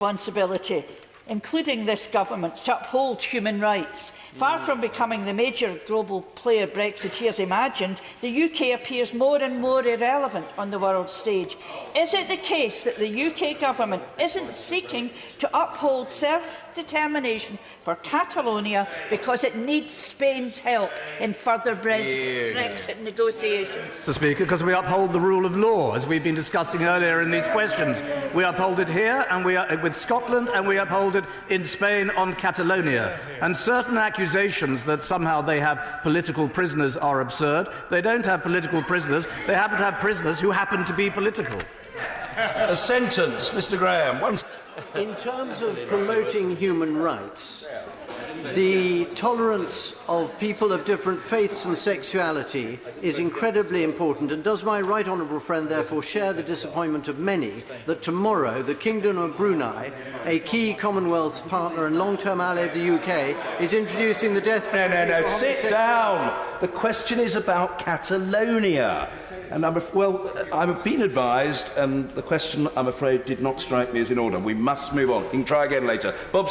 responsibility, including this government, to uphold human rights. Far from becoming the major global player Brexiteers imagined, the UK appears more and more irrelevant on the world stage. Is it the case that the UK government isn't seeking to uphold self-determination for Catalonia because it needs Spain's help in further Brexit negotiations? Mr. Speaker, because we uphold the rule of law, as we've been discussing earlier in these questions. We uphold it here and with Scotland, and we uphold it in Spain on Catalonia. And certain accusations that somehow they have political prisoners are absurd. They don't have political prisoners. They happen to have prisoners who happen to be political. A sentence, Mr. Graham. In terms of promoting human rights, the tolerance of people of different faiths and sexuality is incredibly important, and does my right honourable friend therefore share the disappointment of many that tomorrow the Kingdom of Brunei, a key Commonwealth partner and long-term ally of the UK, is introducing the death penalty? No, sit down. The question is about Catalonia. And I've been advised, and the question, I'm afraid, did not strike me as in order. We must move on. You can try again later. Bob.